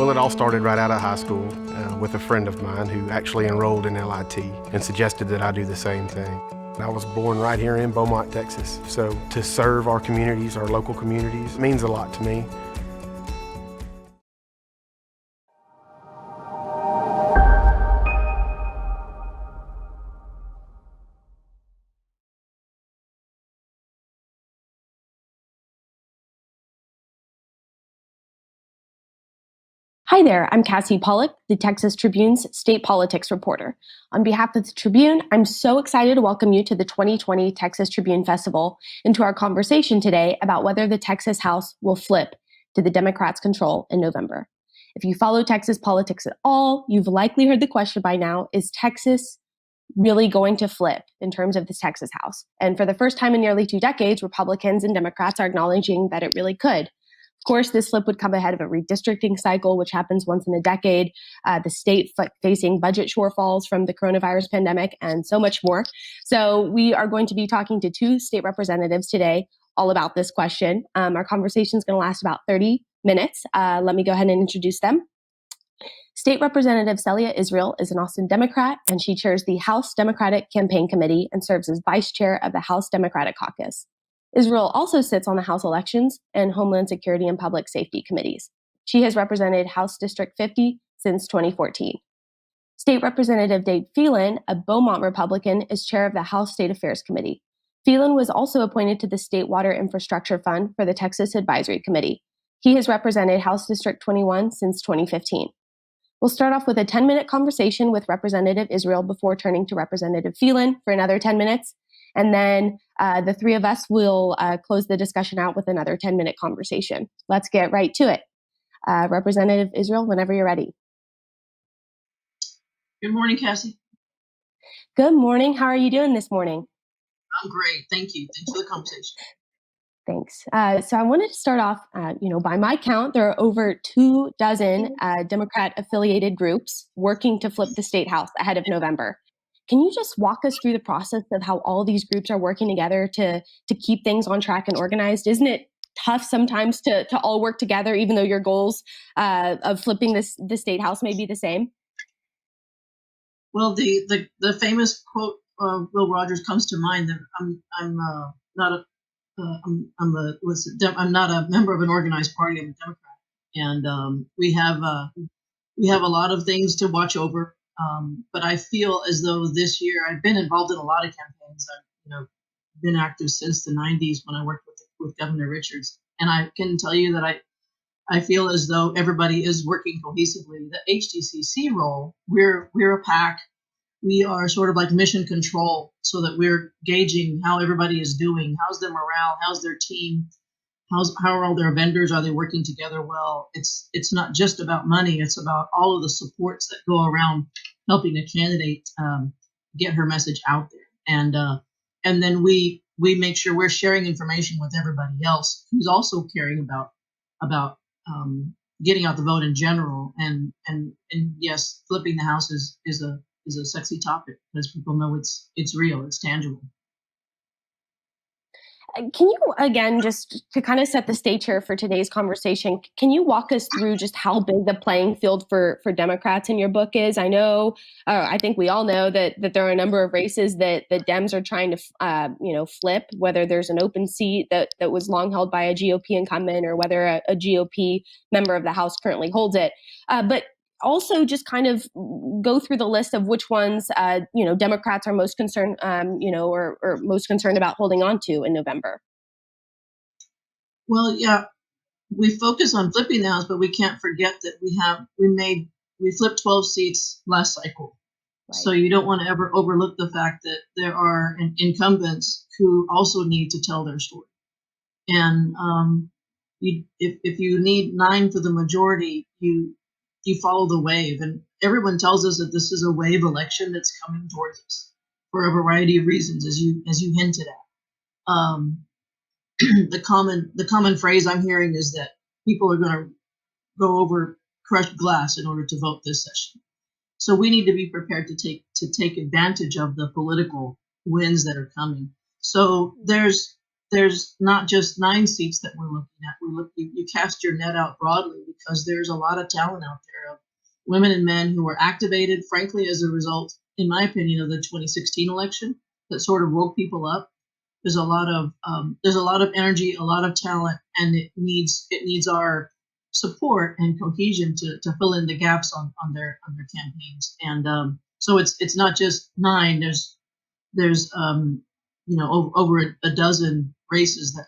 Well, it all started right out of high school with a friend of mine who actually enrolled in LIT and suggested that I do the same thing. I was born right here in Beaumont, Texas, so to serve our communities, our local communities, means a lot to me. Hi there, I'm Cassie Pollock, the Texas Tribune's state politics reporter. On behalf of the Tribune, I'm so excited to welcome you to the 2020 Texas Tribune Festival and to our conversation today about whether the Texas House will flip to the Democrats' control in November. If you follow Texas politics at all, you've likely heard the question by now, is Texas really going to flip in terms of the Texas House? And for the first time in nearly 2 decades, Republicans and Democrats are acknowledging that it really could. Of course, this flip would come ahead of a redistricting cycle, which happens once in a decade, the state facing budget shortfalls from the coronavirus pandemic, and so much more. So we are going to be talking to 2 state representatives today all about this question. Our conversation is going to last about 30 minutes. Let me go ahead and introduce them. State Representative Celia Israel is an Austin Democrat, and she chairs the House Democratic Campaign Committee and serves as vice chair of the House Democratic Caucus. Israel also sits on the House Elections and Homeland Security and Public Safety Committees. She has represented House District 50 since 2014. State Representative Dade Phelan, a Beaumont Republican, is chair of the House State Affairs Committee. Phelan was also appointed to the State Water Infrastructure Fund for the Texas Advisory Committee. He has represented House District 21 since 2015. We'll start off with a 10-minute conversation with Representative Israel before turning to Representative Phelan for another 10 minutes. And then the 3 of us will close the discussion out with another 10-minute conversation. Let's get right to it. Representative Israel, whenever you're ready. Good morning, Cassie. Good morning. How are you doing this morning? I'm great. Thank you. Thanks for the conversation. Thanks. So I wanted to start off, by my count, there are over 24 Democrat-affiliated groups working to flip the state house ahead of November. Can you just walk us through the process of how all these groups are working together to keep things on track and organized? Isn't it tough sometimes to all work together, even though your goals of flipping the state house may be the same? Well, the famous quote Will Rogers comes to mind that I'm not a member of an organized party. I'm a Democrat, and we have a lot of things to watch over. But I feel as though this year I've been involved in a lot of campaigns. I've been active since the 90s when I worked with Governor Richards, and I can tell you that I feel as though everybody is working cohesively. The HDCC role, we're a PAC. We are sort of like mission control, so that we're gauging how everybody is doing. How's their morale? How's their team? How are all their vendors? Are they working together well? It's not just about money. It's about all of the supports that go around helping a candidate get her message out there. And then we make sure we're sharing information with everybody else who's also caring about getting out the vote in general. And yes, flipping the house is a sexy topic because people know it's real, it's tangible. Can you, again, just to kind of set the stage here for today's conversation, can you walk us through just how big the playing field for Democrats in your book is? I know, I think we all know that there are a number of races that Dems are trying to, flip, whether there's an open seat that was long held by a GOP incumbent or whether a GOP member of the House currently holds it. But also just kind of go through the list of which ones, Democrats are most concerned, or most concerned about holding on to in November. Well, yeah, we focus on flipping the House, but we can't forget that we flipped 12 seats last cycle. Right. So you don't want to ever overlook the fact that there are incumbents who also need to tell their story. And if you need 9 for the majority, you follow the wave, and everyone tells us that this is a wave election that's coming towards us for a variety of reasons, as you hinted at. The common phrase I'm hearing is that people are going to go over crushed glass in order to vote this session. So we need to be prepared to take advantage of the political winds that are coming. So there's there's not just 9 seats that we're looking at. You cast your net out broadly because there's a lot of talent out there of women and men who were activated, frankly, as a result, in my opinion, of the 2016 election that sort of woke people up. There's a lot of energy, a lot of talent, and it needs our support and cohesion to fill in the gaps on their campaigns. And so it's not just 9. There's over a dozen races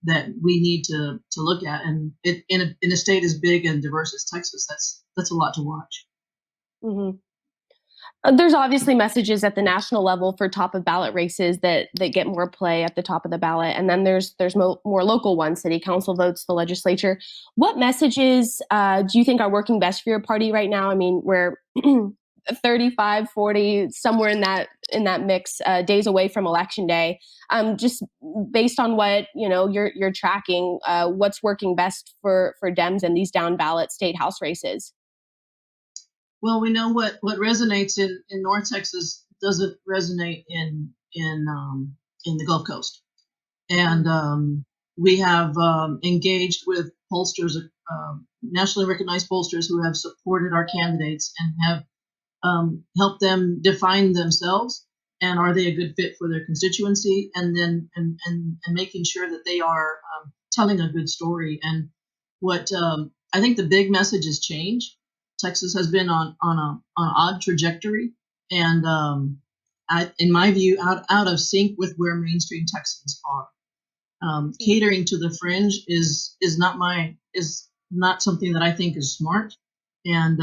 that we need to look at, and in a state as big and diverse as Texas, that's a lot to watch. Mm-hmm. There's obviously messages at the national level for top of ballot races that get more play at the top of the ballot. And then there's more local ones, city council votes, the legislature. What messages do you think are working best for your party right now? I mean, we're 35, 40, somewhere in that mix, days away from election day. Just based on what, you're tracking, what's working best for Dems in these down ballot state house races? Well, we know what resonates in North Texas doesn't resonate in the Gulf Coast, and we have engaged with pollsters, nationally recognized pollsters who have supported our candidates and have helped them define themselves and are they a good fit for their constituency, and then and making sure that they are telling a good story. And what I think the big message is change. Texas has been on an odd trajectory, and in my view, out of sync with where mainstream Texans are. Catering to the fringe is not something that I think is smart, and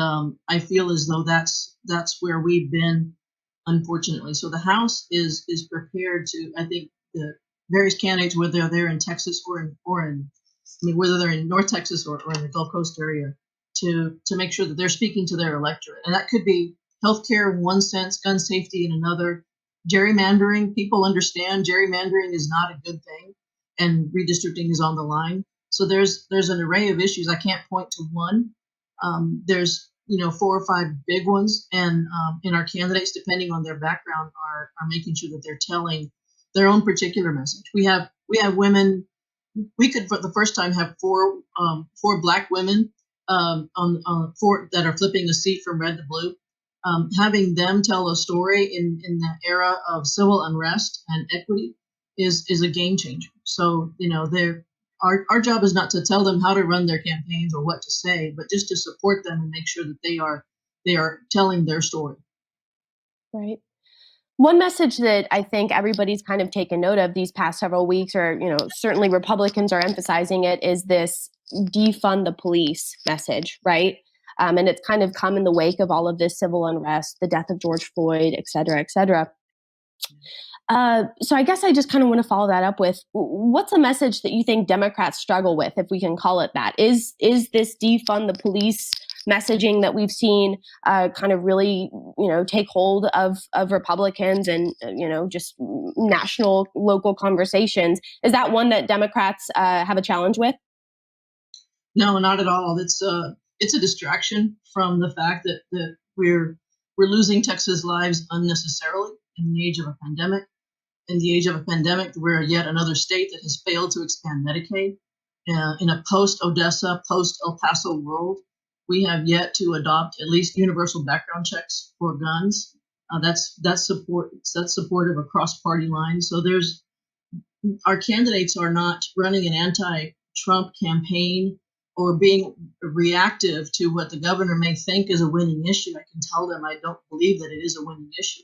I feel as though that's where we've been, unfortunately. So the House is prepared to. I think the various candidates, whether they're in Texas or whether they're in North Texas or in the Gulf Coast area, to make sure that they're speaking to their electorate. And that could be healthcare in one sense, gun safety in another. Gerrymandering, people understand gerrymandering is not a good thing, and redistricting is on the line. So there's an array of issues. I can't point to one. There's 4 or 5 big ones, and our candidates, depending on their background, are making sure that they're telling their own particular message. We have women. We could, for the first time, have 4 Black women on 4 that are flipping a seat from red to blue, having them tell a story in the era of civil unrest and equity is a game changer. So our job is not to tell them how to run their campaigns or what to say, but just to support them and make sure that they are telling their story. Right. One message that I think everybody's kind of taken note of these past several weeks, or certainly Republicans are emphasizing it, is this defund the police message, right? And it's kind of come in the wake of all of this civil unrest, the death of George Floyd, et cetera, et cetera. So I guess I just kind of want to follow that up with, what's a message that you think Democrats struggle with, if we can call it that? Is this defund the police messaging that we've seen kind of really, take hold of Republicans and, just national, local conversations? Is that one that Democrats have a challenge with? No, not at all. It's a distraction from the fact that we're losing Texas lives unnecessarily in the age of a pandemic. In the age of a pandemic, we're yet another state that has failed to expand Medicaid. In a post-Odessa, post-El Paso world, we have yet to adopt at least universal background checks for guns. That's supportive across party lines. So our candidates are not running an anti-Trump campaign or being reactive to what the governor may think is a winning issue. I can tell them I don't believe that it is a winning issue.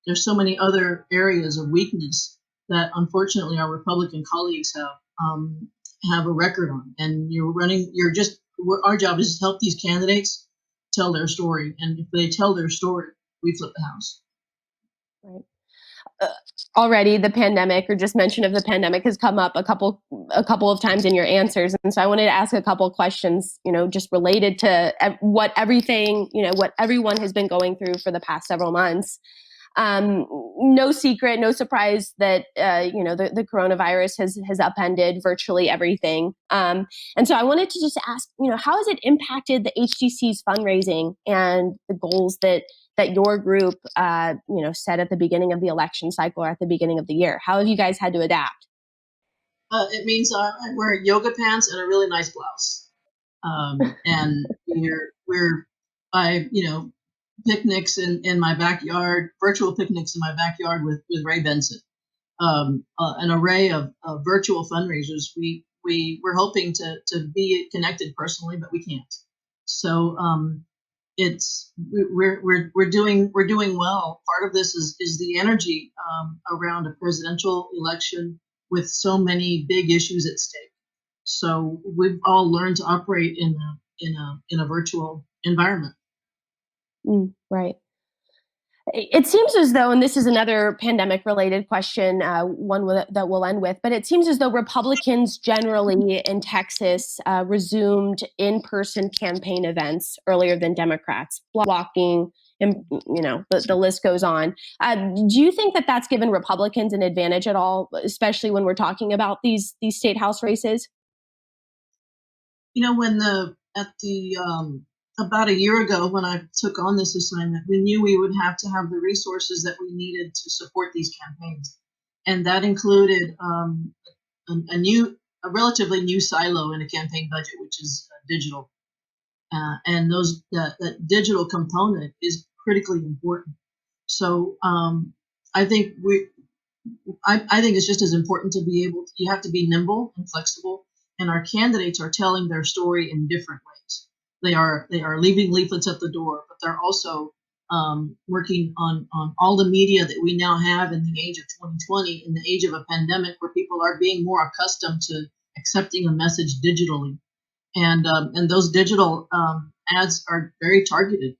There's so many other areas of weakness that, unfortunately, our Republican colleagues have a record on. And our job is to help these candidates tell their story. And if they tell their story, we flip the House. Right. Already the pandemic, or just mention of the pandemic, has come up a couple of times in your answers, and so I wanted to ask a couple of questions, just related to what everyone has been going through for the past several months. No secret, no surprise that the coronavirus has upended virtually everything, and so I wanted to just ask, how has it impacted the HTC's fundraising and the goals that your group set at the beginning of the election cycle or at the beginning of the year? How have you guys had to adapt? It means I wear yoga pants and a really nice blouse. And I picnics in my backyard, virtual picnics in my backyard with Ray Benson. An array of virtual fundraisers. We're hoping to be connected personally, but we can't. So we're doing well. Part of this is the energy around a presidential election with so many big issues at stake. So we've all learned to operate in a virtual environment. Right. It seems as though, and this is another pandemic-related question, that we'll end with, but it seems as though Republicans generally in Texas resumed in-person campaign events earlier than Democrats, blocking, and the list goes on. Do you think that that's given Republicans an advantage at all, especially when we're talking about these state house races? About a year ago, when I took on this assignment, we knew we would have to have the resources that we needed to support these campaigns, and that included a relatively new silo in a campaign budget, which is digital, and that digital component is critically important. So I think I think it's just as important to be able. You have to be nimble and flexible, and our candidates are telling their story in different ways. They are leaving leaflets at the door, but they're also working on all the media that we now have in the age of 2020, in the age of a pandemic, where people are being more accustomed to accepting a message digitally, and those digital ads are very targeted.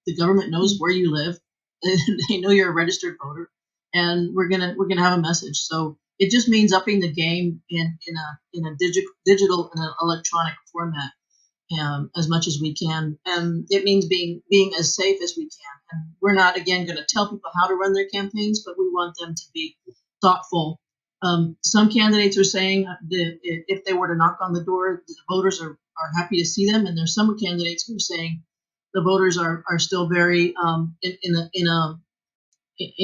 The government knows where you live, they know you're a registered voter, and we're gonna have a message. So it just means upping the game in a digital and an electronic format. As much as we can, and it means being as safe as we can. And we're not again going to tell people how to run their campaigns, but we want them to be thoughtful. Some candidates are saying that if they were to knock on the door, the voters are happy to see them, and there's some candidates who are saying the voters are still very in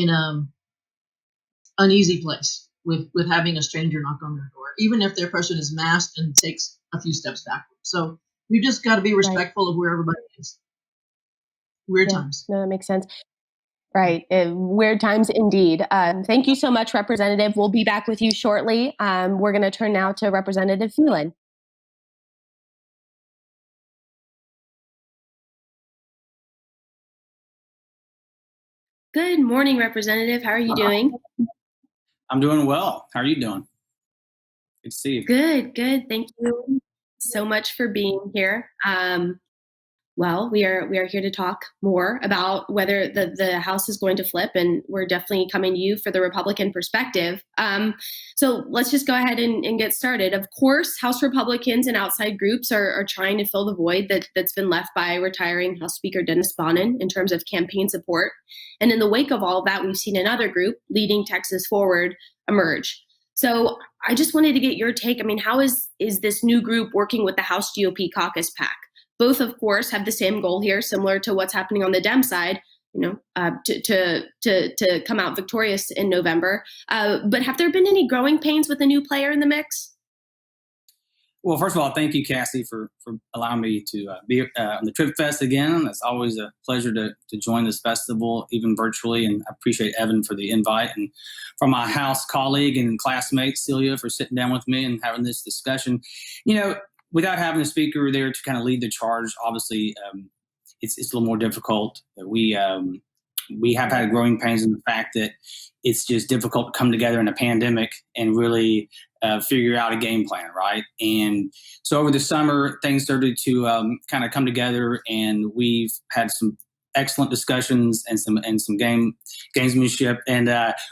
a uneasy place with having a stranger knock on their door, even if their person is masked and takes a few steps backwards. So we just got to be respectful of where everybody is. Weird times. No, that makes sense. Right. Weird times indeed. Thank you so much, Representative. We'll be back with you shortly. We're going to turn now to Representative Phelan. Good morning, Representative. How are you doing? I'm doing well. How are you doing? Good to see you. Good. Thank you so much for being here. Well, we are here to talk more about whether the House is going to flip, and we're definitely coming to you for the Republican perspective. So let's just go ahead and get started. Of course, House Republicans and outside groups are trying to fill the void that's been left by retiring House Speaker Dennis Bonnen in terms of campaign support. And in the wake of all of that, we've seen another group, Leading Texas Forward, emerge. So I just wanted to get your take. I mean, how is this new group working with the House GOP caucus PAC? Both, of course, have the same goal here, similar to what's happening on the Dem side, to come out victorious in November. But have there been any growing pains with a new player in the mix? Well, first of all, thank you, Cassie, for allowing me to be on the Trib Fest again. It's always a pleasure to join this festival, even virtually. And I appreciate Evan for the invite, and from my House colleague and classmate, Celia, for sitting down with me and having this discussion. Without having a speaker there to kind of lead the charge, obviously, it's a little more difficult. We have had growing pains in the fact that it's just difficult to come together in a pandemic and really figure out a game plan, right? And so over the summer, things started to kind of come together, and we've had some excellent discussions and some gamesmanship, and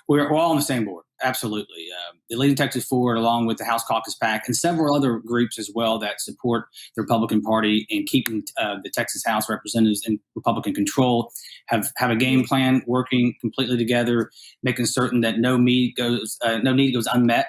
we're all on the same board. Absolutely. The Leading Texas Forward, along with the House Caucus PAC and several other groups as well that support the Republican Party and keeping the Texas House representatives in Republican control, have a game plan working completely together, making certain that no need goes unmet,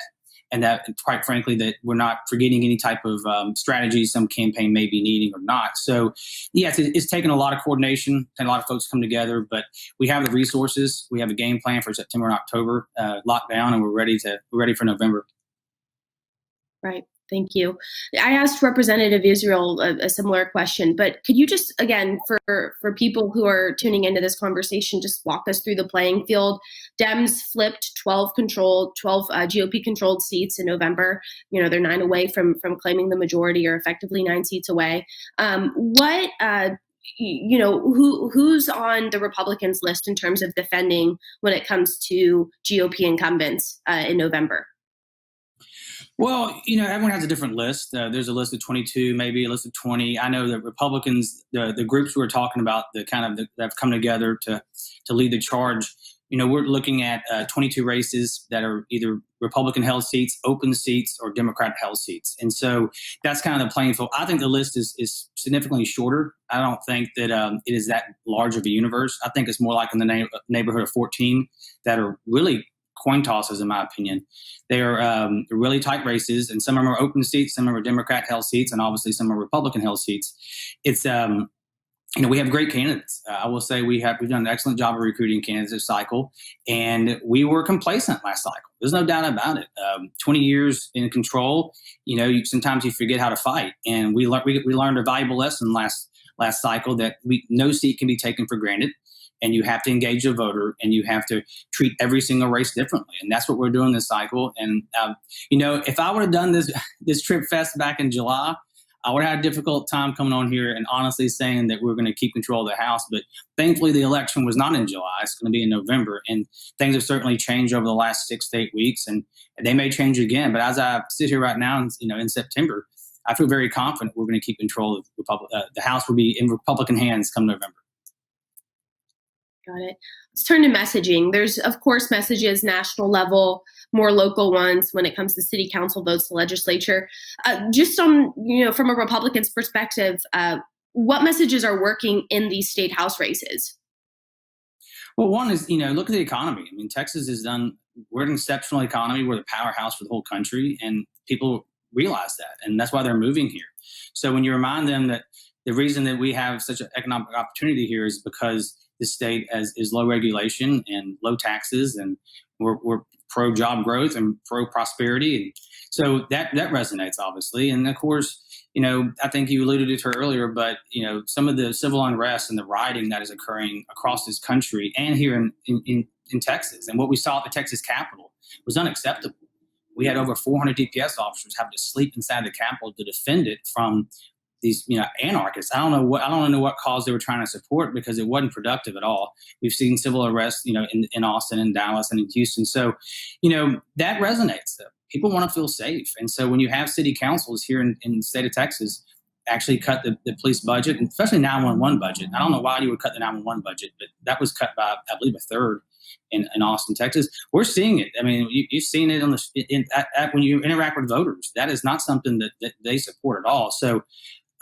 and that, quite frankly, that we're not forgetting any type of strategy some campaign may be needing or not. So, yes, it's taken a lot of coordination and a lot of folks come together, but we have the resources. We have a game plan for September and October lockdown, and we're ready for November. Right. Thank you. I asked Representative Israel a similar question, but could you just, again, for people who are tuning into this conversation, just walk us through the playing field? Dems flipped 12 GOP controlled seats in November. They're 9 away from claiming the majority, or effectively 9 seats away. Who's on the Republicans list in terms of defending when it comes to GOP incumbents in November? Well, everyone has a different list. There's a list of 22, maybe a list of 20. I know that Republicans, the groups we're talking about, that have come together to lead the charge. We're looking at 22 races that are either Republican-held seats, open seats, or Democrat-held seats. And so that's kind of the playing field. I think the list is significantly shorter. I don't think that it is that large of a universe. I think it's more like in the neighborhood of 14 that are really coin tosses, in my opinion. They are really tight races, and some of them are open seats, some of them are Democrat-held seats, and obviously some are Republican-held seats. It's we have great candidates. I will say we've done an excellent job of recruiting candidates this cycle, and we were complacent last cycle. There's no doubt about it. 20 years in control, sometimes you forget how to fight, and we learned a valuable lesson last cycle that no seat can be taken for granted. And you have to engage the voter, and you have to treat every single race differently. And that's what we're doing this cycle. And, if I would have done this Trip Fest back in July, I would have had a difficult time coming on here and honestly saying that we're going to keep control of the House. But thankfully, the election was not in July. It's going to be in November. And things have certainly changed over the last 6 to 8 weeks. And they may change again. But as I sit here right now, in September, I feel very confident we're going to keep control of the House will be in Republican hands come November. Got it. Let's turn to messaging. There's, of course, messages national level, more local ones when it comes to city council votes, the legislature. Just on, from a Republican's perspective, what messages are working in these state house races? Well, one is, look at the economy. I mean, Texas we're an exceptional economy. We're the powerhouse for the whole country, and people realize that, and that's why they're moving here. So when you remind them that the reason that we have such an economic opportunity here is because the state is low regulation and low taxes, and we're pro job growth and pro prosperity. And so that resonates, obviously. And of course, I think you alluded to it earlier, but some of the civil unrest and the rioting that is occurring across this country and here in Texas, and what we saw at the Texas Capitol was unacceptable. We had over 400 DPS officers having to sleep inside the Capitol to defend it from these, anarchists. I don't know what cause they were trying to support, because it wasn't productive at all. We've seen civil arrests, in Austin and Dallas and in Houston. So, that resonates. People want to feel safe. And so when you have city councils here in the state of Texas actually cut the police budget, and especially 911 budget. I don't know why you would cut the 911 budget, but that was cut by, I believe, a third in Austin, Texas. We're seeing it. I mean, you've seen it when you interact with voters. That is not something that they support at all. So,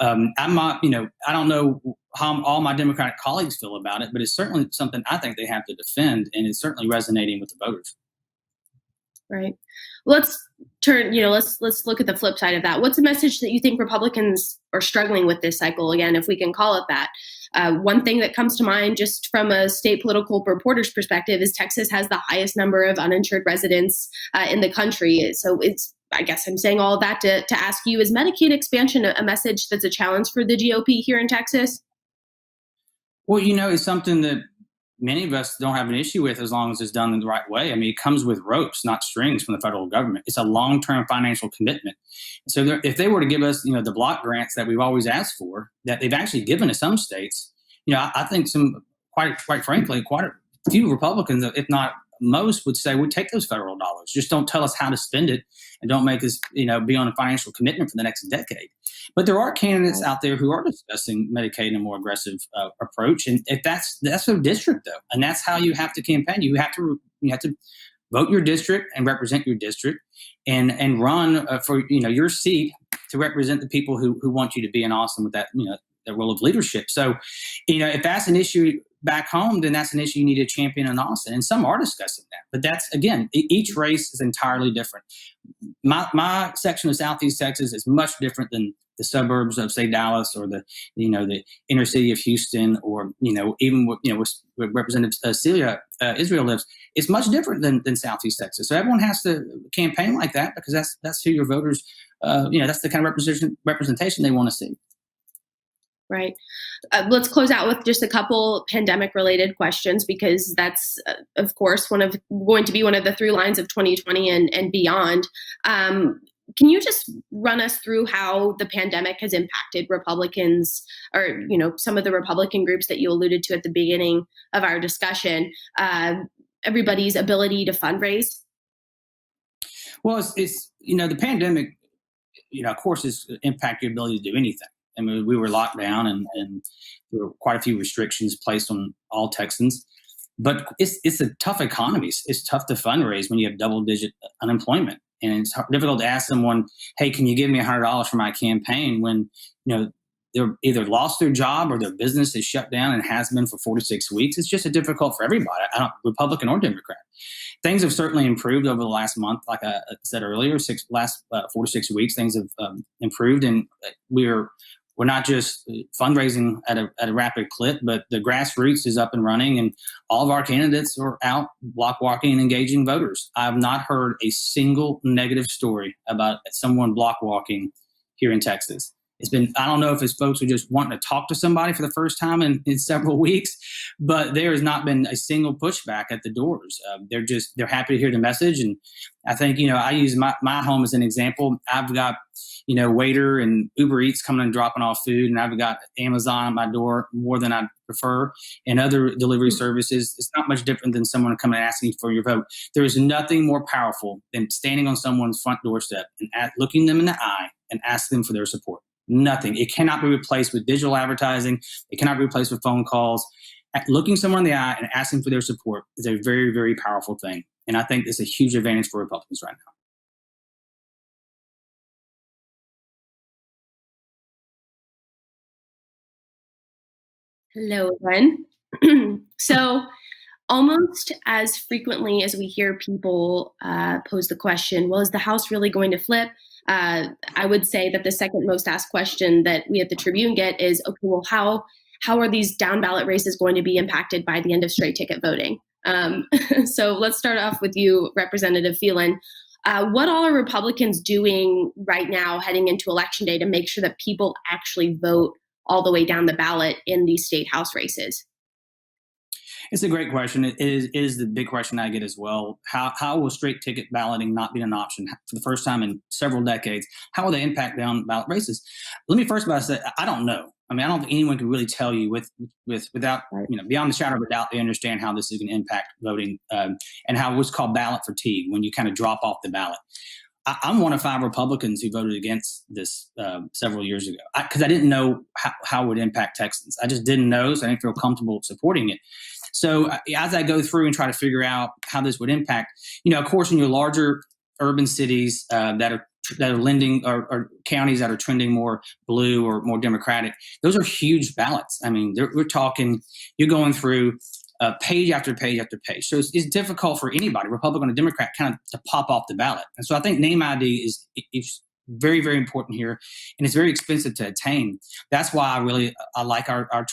I'm not, I don't know how all my Democratic colleagues feel about it, but it's certainly something I think they have to defend, and it's certainly resonating with the voters. Right. Let's turn, let's look at the flip side of that. What's a message that you think Republicans are struggling with this cycle, again, if we can call it that? One thing that comes to mind just from a state political reporter's perspective is Texas has the highest number of uninsured residents in the country. So I guess I'm saying all of that to ask you, is Medicaid expansion a message that's a challenge for the GOP here in Texas? Well, it's something that many of us don't have an issue with as long as it's done in the right way. I mean, it comes with ropes, not strings from the federal government. It's a long-term financial commitment. So if they were to give us, the block grants that we've always asked for, that they've actually given to some states, I think quite frankly, quite a few Republicans, if not most, would say, we'd take those federal dollars. Just don't tell us how to spend it, and don't make us, be on a financial commitment for the next decade. But there are candidates out there who are discussing Medicaid in a more aggressive approach. And if that's their district, though, and that's how you have to campaign. You have to vote your district and represent your district, and run for your seat to represent the people who want you to be in Austin with that that role of leadership. So, if that's an issue back home, then that's an issue you need to champion in Austin. And some are discussing that. But that's, again, each race is entirely different. My section of Southeast Texas is much different than the suburbs of, say, Dallas, or the inner city of Houston, or even where Representative Celia Israel lives. It's much different than Southeast Texas. So everyone has to campaign like that, because that's who your voters, that's the kind of representation they want to see. Right. Let's close out with just a couple pandemic-related questions, because that's, of course, going to be one of the through lines of 2020 and beyond. Can you just run us through how the pandemic has impacted Republicans, or some of the Republican groups that you alluded to at the beginning of our discussion, everybody's ability to fundraise? Well, it's the pandemic, of course, has impacted your ability to do anything. I mean, we were locked down, and there were quite a few restrictions placed on all Texans. But it's a tough economy. It's tough to fundraise when you have double-digit unemployment. And it's difficult to ask someone, hey, can you give me $100 for my campaign, when they're either lost their job or their business is shut down and has been for 46 weeks. It's just difficult for everybody, Republican or Democrat. Things have certainly improved over the last month. Like I said earlier, 4 to 6 weeks, things have improved, and we're not just fundraising at a rapid clip, but the grassroots is up and running, and all of our candidates are out block walking and engaging voters. I have not heard a single negative story about someone block walking here in Texas. I don't know if it's folks who just want to talk to somebody for the first time in several weeks, but there has not been a single pushback at the doors. They're happy to hear the message. And I think, I use my home as an example. I've got, Waiter and Uber Eats coming and dropping off food, and I've got Amazon at my door more than I prefer, and other delivery services. It's not much different than someone coming and asking for your vote. There is nothing more powerful than standing on someone's front doorstep and looking them in the eye and asking them for their support. Nothing. It cannot be replaced with digital advertising. It cannot be replaced with phone calls. Looking someone in the eye and asking for their support is a very, very powerful thing. And I think it's a huge advantage for Republicans right now. Hello again. So almost as frequently as we hear people pose the question, well, is the House really going to flip? I would say that the second most asked question that we at the Tribune get is, okay, well, how are these down ballot races going to be impacted by the end of straight ticket voting? So let's start off with you, Representative Phelan. What all are Republicans doing right now heading into Election Day to make sure that people actually vote all the way down the ballot in these state House races? It's a great question. It is the big question I get as well. How will straight ticket balloting not be an option for the first time in several decades? How will they impact down ballot races? Let me first say, I don't know. I mean, I don't think anyone can really tell you without, beyond the shadow of a doubt, they understand how this is going to impact voting and how what's called ballot fatigue, when you kind of drop off the ballot. I'm one of 5 Republicans who voted against this several years ago because I didn't know how it would impact Texans. I just didn't know, so I didn't feel comfortable supporting it. So as I go through and try to figure out how this would impact, of course, in your larger urban cities that are lending or counties that are trending more blue or more Democratic, those are huge ballots. I mean, we're talking, you're going through page after page after page. So it's difficult for anybody, Republican or Democrat, kind of to pop off the ballot. And so I think name ID is very, very important here, and it's very expensive to attain. That's why I like our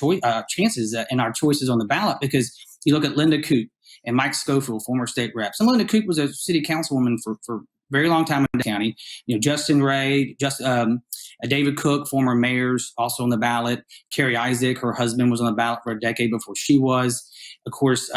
chances and our choices on the ballot, because you look at Linda Coop and Mike Schofield, former state reps. And Linda Coop was a city councilwoman for a very long time in the county. Justin Ray, David Cook, former mayors, also on the ballot. Carrie Isaac, her husband, was on the ballot for a decade before she was. Of course,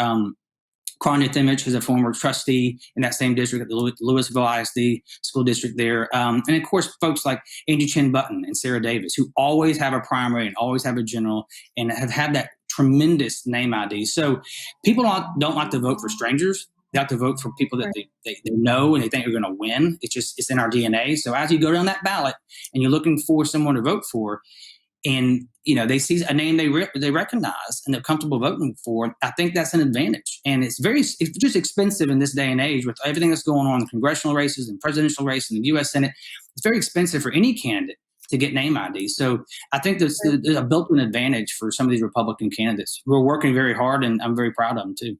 Cronya Thimmich is a former trustee in that same district at the Louisville ISD school district there. And of course, folks like Angie Chin Button and Sarah Davis, who always have a primary and always have a general and have had that tremendous name ID. So people don't like to vote for strangers. They like to vote for people that they know and they think are going to win. It's in our DNA. So as you go down that ballot and you're looking for someone to vote for, and they see a name they recognize and they're comfortable voting for, I think that's an advantage. And it's just expensive in this day and age with everything that's going on in the congressional races and presidential race and the U.S. Senate. It's very expensive for any candidate to get name ID. So I think there's a built-in advantage for some of these Republican candidates. We're working very hard, and I'm very proud of them too.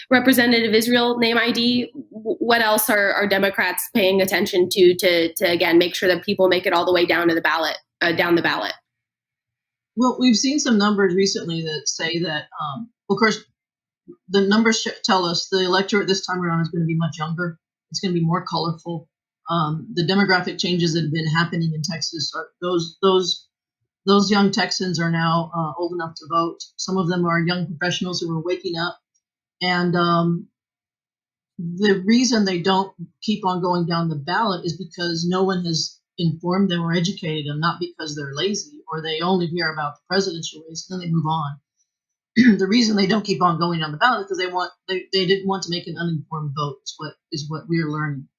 Representative Israel, name ID. What else are Democrats paying attention to again make sure that people make it all the way down to the ballot, down the ballot? Well, we've seen some numbers recently that say that, of course, the numbers tell us the electorate this time around is going to be much younger. It's going to be more colorful. The demographic changes that have been happening in Texas are those young Texans are now old enough to vote. Some of them are young professionals who are waking up. And the reason they don't keep on going down the ballot is because no one has informed them or educated them, not because they're lazy or they only hear about the presidential race and then they move on. The reason they don't keep on going down the ballot is because they didn't want to make an uninformed vote. Is what we're learning,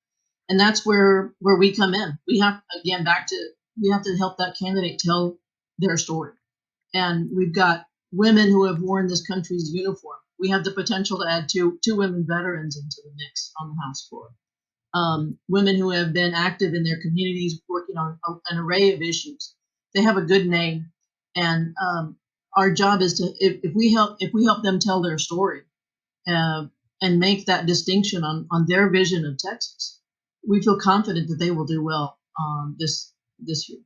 and that's where we come in. We have to help that candidate tell their story, and we've got women who have worn this country's uniform. We have the potential to add two women veterans into the mix on the House floor. Women who have been active in their communities, working on an array of issues. They have a good name, and our job is to if we help them tell their story and make that distinction on their vision of Texas, we feel confident that they will do well this year.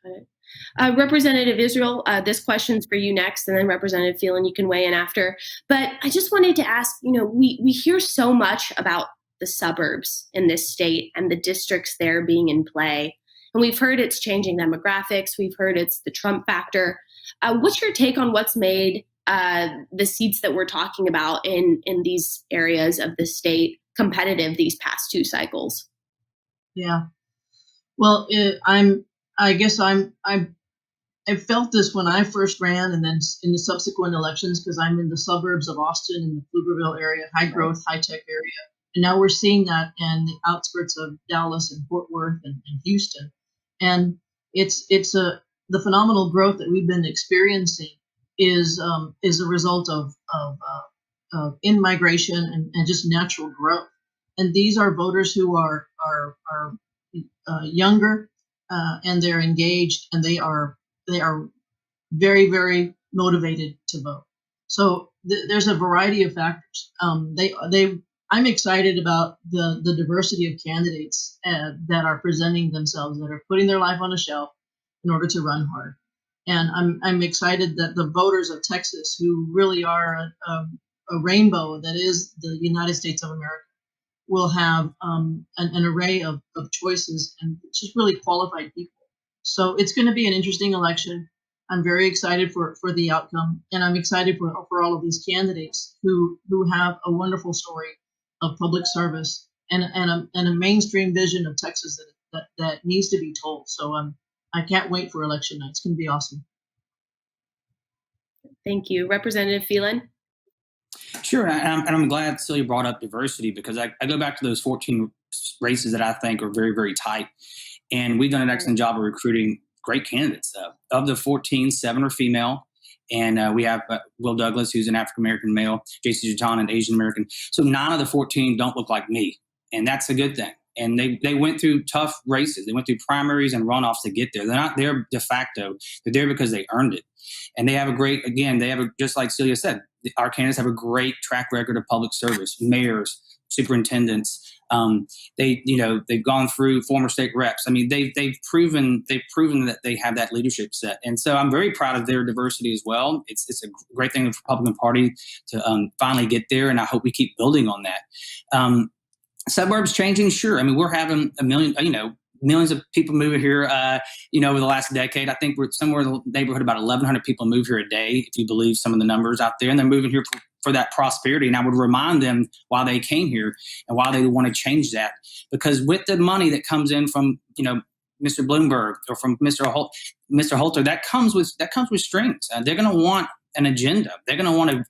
Got it. Representative Israel, this question's for you next, and then Representative Phelan, you can weigh in after. But I just wanted to ask, we hear so much about the suburbs in this state and the districts there being in play. And we've heard it's changing demographics. We've heard it's the Trump factor. What's your take on what's made the seats that we're talking about in these areas of the state competitive these past two cycles? Yeah. Well, I felt this when I first ran, and then in the subsequent elections, because I'm in the suburbs of Austin, in the Pflugerville area, high growth, high tech area. And now we're seeing that in the outskirts of Dallas and Fort Worth and Houston. And the phenomenal growth that we've been experiencing is a result of in-migration and just natural growth. And these are voters who are younger, and they're engaged, and they are very, very motivated to vote. So there's a variety of factors. I'm excited about the diversity of candidates that are presenting themselves, that are putting their life on a shelf in order to run hard. And I'm excited that the voters of Texas, who really are a rainbow that is the United States of America, will have an array of choices and just really qualified people. So it's going to be an interesting election. I'm very excited for the outcome, and I'm excited for all of these candidates who have a wonderful story of public service and a mainstream vision of Texas that needs to be told. So I can't wait for election night. It's going to be awesome. Thank you. Representative Phelan? Sure, and I'm glad Celia brought up diversity, because I go back to those 14 races that I think are very, very tight. And we've done an excellent job of recruiting great candidates. Of the 14, 7 are female. And we have Will Douglas, who's an African-American male, J.C. Jutan, an Asian-American. So 9 of the 14 don't look like me. And that's a good thing. And they went through tough races. They went through primaries and runoffs to get there. They're not there de facto. They're there because they earned it. And they have just like Celia said, our candidates have a great track record of public service, mayors, superintendents. They've gone through former state reps. I mean, they've proven that they have that leadership set. And so I'm very proud of their diversity as well. It's a great thing for the Republican Party to finally get there. And I hope we keep building on that. Suburbs changing, sure. I mean, we're having millions of people moving here, over the last decade. I think we're somewhere in the neighborhood about 1,100 people move here a day, if you believe some of the numbers out there. And they're moving here for that prosperity. And I would remind them why they came here and why they want to change that. Because with the money that comes in from, Mr. Bloomberg or from Mr. Holter, that comes with strings. They're going to want an agenda. They're going to want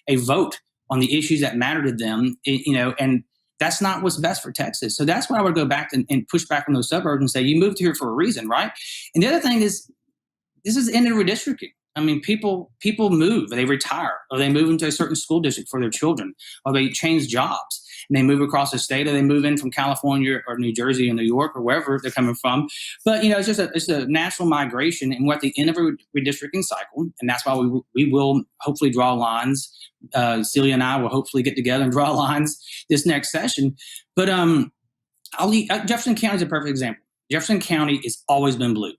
a vote on the issues that matter to them, and that's not what's best for Texas. So that's why I would go back and push back on those suburbs and say, you moved here for a reason, right? And the other thing is, this is the end of redistricting. I mean, people move, they retire, or they move into a certain school district for their children, or they change jobs. and they move across the state, or they move in from California or New Jersey or New York or wherever they're coming from. But, it's a natural migration, and we're at the end of a redistricting cycle, and that's why we will hopefully draw lines. Celia and I will hopefully get together and draw lines this next session. But Jefferson County is a perfect example. Jefferson County has always been blue.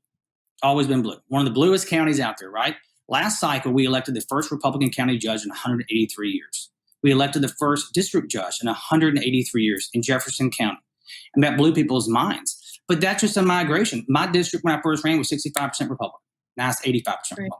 Always been blue. One of the bluest counties out there, right? Last cycle, we elected the first Republican county judge in 183 years. We elected the first district judge in 183 years in Jefferson County. And that blew people's minds. But that's just a migration. My district, when I first ran, was 65% Republican. Now it's 85% Republican.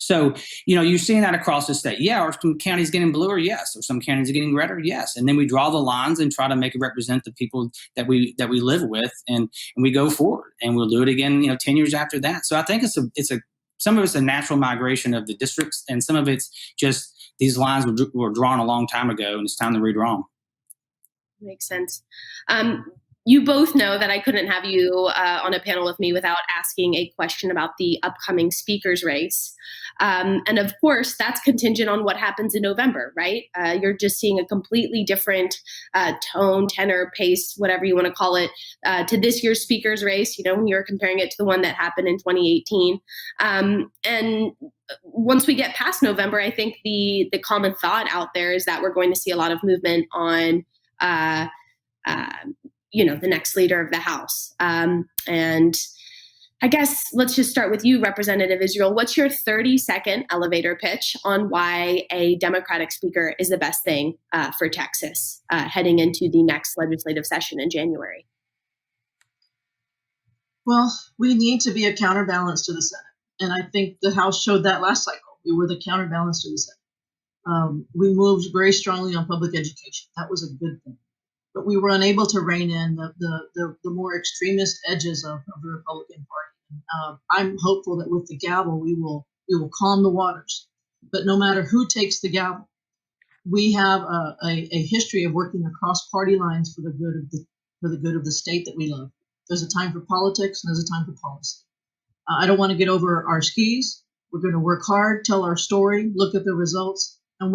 So, you're seeing that across the state. Yeah, are some counties getting bluer? Yes. Or some counties are getting redder? Yes. And then we draw the lines and try to make it represent the people that we live with, and we go forward. And we'll do it again, 10 years after that. So I think some of it's a natural migration of the districts, and some of it's just these lines were drawn a long time ago, and it's time to redraw them. Makes sense. You both know that I couldn't have you on a panel with me without asking a question about the upcoming speaker's race. And of course, that's contingent on what happens in November, right? You're just seeing a completely different tone, tenor, pace, whatever you want to call it, to this year's speaker's race, when you're comparing it to the one that happened in 2018. And once we get past November, I think the common thought out there is that we're going to see a lot of movement on the next leader of the House. And I guess let's just start with you, Representative Israel. What's your 30-second elevator pitch on why a Democratic speaker is the best thing for Texas heading into the next legislative session in January? Well, we need to be a counterbalance to the Senate. And I think the House showed that last cycle. We were the counterbalance to the Senate. We moved very strongly on public education. That was a good thing. But we were unable to rein in the more extremist edges of the Republican Party. I'm hopeful that with the gavel, we will calm the waters. But no matter who takes the gavel, we have a history of working across party lines for the good of the state that we love. There's a time for politics, and there's a time for policy. I don't want to get over our skis. We're going to work hard, tell our story, look at the results, and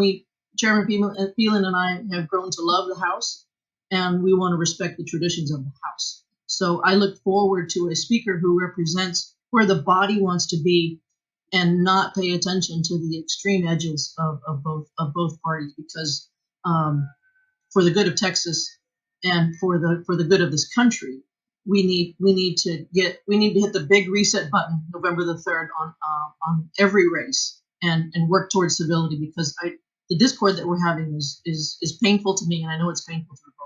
Chairman Phelan and I have grown to love the House. And we want to respect the traditions of the House. So I look forward to a speaker who represents where the body wants to be, and not pay attention to the extreme edges of both parties. Because for the good of Texas and for the good of this country, we need to hit the big reset button November the 3rd on every race and work towards civility. Because the discord that we're having is painful to me, and I know it's painful to the voters.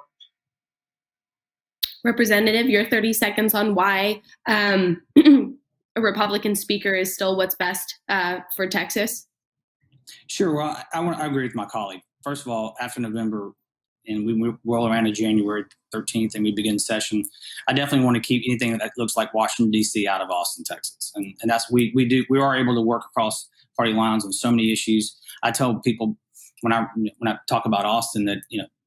Representative, your 30 seconds on why a Republican speaker is still what's best for Texas. Sure. Well, I agree with my colleague. First of all, after November, and we roll around to January 13th and we begin session, I definitely want to keep anything that looks like Washington, D.C. out of Austin, Texas. And that's we are able to work across party lines on so many issues. I tell people when I talk about Austin that,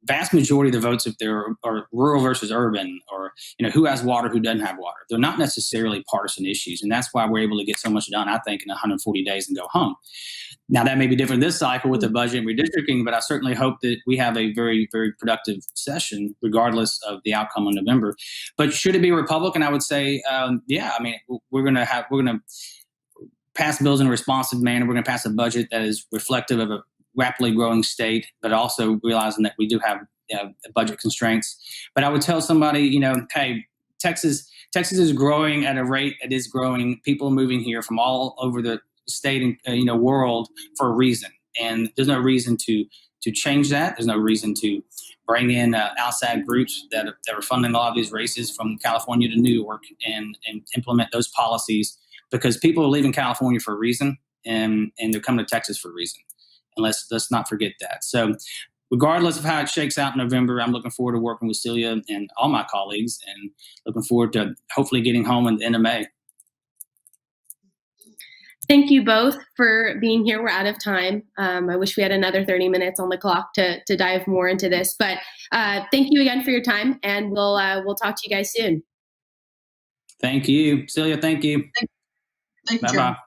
vast majority of the votes up there are rural versus urban, or, who has water, who doesn't have water. They're not necessarily partisan issues. And that's why we're able to get so much done, I think, in 140 days and go home. Now, that may be different this cycle with the budget and redistricting, but I certainly hope that we have a very, very productive session, regardless of the outcome in November. But should it be Republican, I would say, we're going to pass bills in a responsive manner. We're going to pass a budget that is reflective of a rapidly growing state, but also realizing that we do have budget constraints. But I would tell somebody, hey, Texas is growing at a rate that is growing. People are moving here from all over the state and world for a reason, and there's no reason to change that. There's no reason to bring in outside groups that are funding a lot of these races from California to New York and implement those policies, because people are leaving California for a reason, and they're coming to Texas for a reason. And let's not forget that. So regardless of how it shakes out in November, I'm looking forward to working with Celia and all my colleagues, and looking forward to hopefully getting home at the end of May. Thank you both for being here. We're out of time. I wish we had another 30 minutes on the clock to dive more into this. But thank you again for your time, and we'll talk to you guys soon. Thank you, Celia. Thank you. Thank you. Bye-bye.